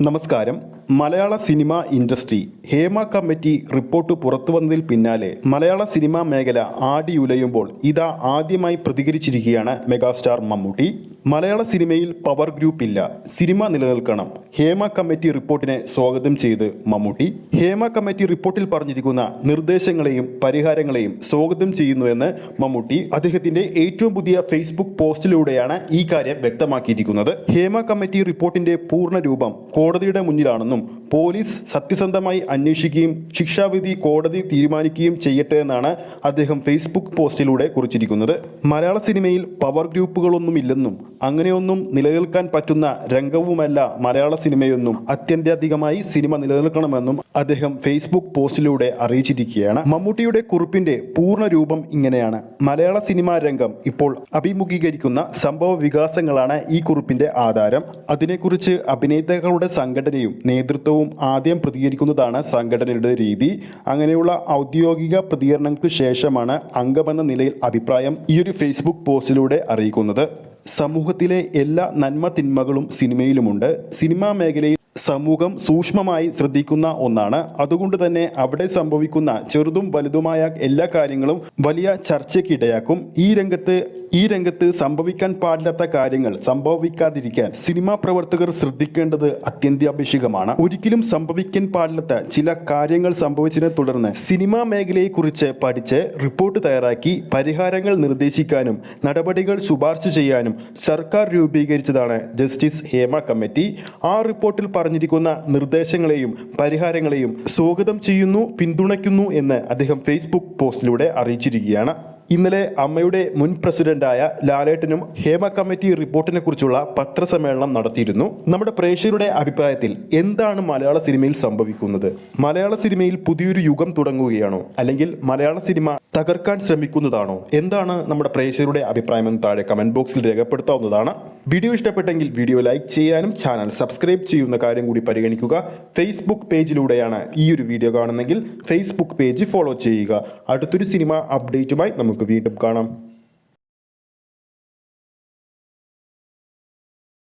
നമസ്കാരം. Malayala cinema industry Hema committee report പുറത്തുവന്നതിൽ പിന്നാലെ മലയാള സിനിമാ മേഖല ആടിയുലയുമ്പോൾ ഇതാ ആദ്യമായി പ്രതികരിച്ചിരിക്കുകയാണ് മെഗാസ്റ്റാർ മമ്മൂട്ടി. മലയാള സിനിമയിൽ പവർ ഗ്രൂപ്പ് ഇല്ല, സിനിമ നിലനിൽക്കണം. ഹേമ കമ്മിറ്റി റിപ്പോർട്ടിനെ സ്വാഗതം ചെയ്ത് മമ്മൂട്ടി ഹേമ കമ്മിറ്റി റിപ്പോർട്ടിൽ പറഞ്ഞിരിക്കുന്ന നിർദ്ദേശങ്ങളെയും പരിഹാരങ്ങളെയും സ്വാഗതം ചെയ്യുന്നുവെന്ന് മമ്മൂട്ടി അദ്ദേഹത്തിന്റെ ഏറ്റവും പുതിയ ഫേസ്ബുക്ക് പോസ്റ്റിലൂടെയാണ് ഈ കാര്യം വ്യക്തമാക്കിയിരിക്കുന്നത്. ഹേമ കമ്മിറ്റി റിപ്പോർട്ടിന്റെ പൂർണ്ണ രൂപം കോടതിയുടെ മുന്നിലാണെന്നും പോലീസ് സത്യസന്ധമായി അന്വേഷിക്കുകയും ശിക്ഷാവിധി കോടതി തീരുമാനിക്കുകയും ചെയ്യട്ടെ എന്നാണ് അദ്ദേഹം ഫേസ്ബുക്ക് പോസ്റ്റിലൂടെ കുറിച്ചിരിക്കുന്നത്. മലയാള സിനിമയിൽ പവർ ഗ്രൂപ്പുകളൊന്നുമില്ലെന്നും അങ്ങനെയൊന്നും നിലനിൽക്കാൻ പറ്റുന്ന രംഗവുമല്ല മലയാള സിനിമയൊന്നും, അത്യന്താധികമായി സിനിമ നിലനിൽക്കണമെന്നും അദ്ദേഹം ഫേസ്ബുക്ക് പോസ്റ്റിലൂടെ അറിയിച്ചിരിക്കുകയാണ്. മമ്മൂട്ടിയുടെ കുറിപ്പിന്റെ പൂർണ്ണ രൂപം ഇങ്ങനെയാണ്. മലയാള സിനിമാ രംഗം ഇപ്പോൾ അഭിമുഖീകരിക്കുന്ന സംഭവ വികാസങ്ങളാണ് ഈ കുറിപ്പിന്റെ ആധാരം. അതിനെക്കുറിച്ച് അഭിനേതാക്കളുടെ സംഘടനയും നേതൃത്വവും ആദ്യം പ്രതികരിക്കുന്നതാണ് സംഘടനയുടെ രീതി. അങ്ങനെയുള്ള ഔദ്യോഗിക പ്രതികരണങ്ങൾക്ക് ശേഷമാണ് അംഗമെന്ന നിലയിൽ അഭിപ്രായം ഈ ഒരു ഫേസ്ബുക്ക് പോസ്റ്റിലൂടെ അറിയിക്കുന്നത്. സമൂഹത്തിലെ എല്ലാ നന്മ തിന്മകളും സിനിമയിലുമുണ്ട്. സിനിമാ മേഖലയിൽ സമൂഹം സൂക്ഷ്മമായി ശ്രദ്ധിക്കുന്ന ഒന്നാണ്. അതുകൊണ്ട് തന്നെ അവിടെ സംഭവിക്കുന്ന ചെറുതും വലുതുമായ എല്ലാ കാര്യങ്ങളും വലിയ ചർച്ചയ്ക്കിടയാക്കും. ഈ രംഗത്ത് സംഭവിക്കാൻ പാടില്ലാത്ത കാര്യങ്ങൾ സംഭവിക്കാതിരിക്കാൻ സിനിമാ പ്രവർത്തകർ ശ്രദ്ധിക്കേണ്ടത് അത്യന്താപേക്ഷിതമാണ്. ഒരിക്കലും സംഭവിക്കാൻ പാടില്ലാത്ത ചില കാര്യങ്ങൾ സംഭവിച്ചതിനെ തുടർന്ന് സിനിമാ മേഖലയെക്കുറിച്ച് പഠിച്ച് റിപ്പോർട്ട് തയ്യാറാക്കി പരിഹാരങ്ങൾ നിർദ്ദേശിക്കാനും നടപടികൾ ശുപാർശ ചെയ്യാനും സർക്കാർ രൂപീകരിച്ചതാണ് ജസ്റ്റിസ് ഹേമ കമ്മിറ്റി. ആ റിപ്പോർട്ടിൽ പറഞ്ഞിരിക്കുന്ന നിർദ്ദേശങ്ങളെയും പരിഹാരങ്ങളെയും സ്വാഗതം ചെയ്യുന്നു, പിന്തുണയ്ക്കുന്നു എന്ന് അദ്ദേഹം ഫേസ്ബുക്ക് പോസ്റ്റിലൂടെ അറിയിച്ചിരിക്കുകയാണ്. ഇന്നലെ അമ്മയുടെ മുൻ പ്രസിഡന്റായ ലാലേട്ടനും ഹേമ കമ്മിറ്റി റിപ്പോർട്ടിനെ കുറിച്ചുള്ള പത്രസമ്മേളനം നടത്തിയിരുന്നു. നമ്മുടെ പ്രേക്ഷകരുടെ അഭിപ്രായത്തിൽ എന്താണ് മലയാള സിനിമയിൽ സംഭവിക്കുന്നത്? മലയാള സിനിമയിൽ പുതിയൊരു യുഗം തുടങ്ങുകയാണോ, അല്ലെങ്കിൽ മലയാള സിനിമ തകർക്കാൻ ശ്രമിക്കുന്നതാണോ? എന്താണ് നമ്മുടെ പ്രേക്ഷകരുടെ അഭിപ്രായമെന്ന് താഴെ കമന്റ് ബോക്സിൽ രേഖപ്പെടുത്താവുന്നതാണ്. വീഡിയോ ഇഷ്ടപ്പെട്ടെങ്കിൽ വീഡിയോ ലൈക്ക് ചെയ്യാനും ചാനൽ സബ്സ്ക്രൈബ് ചെയ്യുന്ന കാര്യം കൂടി പരിഗണിക്കുക. ഫേസ്ബുക്ക് പേജിലൂടെയാണ് ഈ ഒരു വീഡിയോ കാണുന്നതെങ്കിൽ ഫേസ്ബുക്ക് പേജ് ഫോളോ ചെയ്യുക. അടുത്തൊരു സിനിമ അപ്ഡേറ്റുമായി നമുക്ക് വീണ്ടും കാണാം.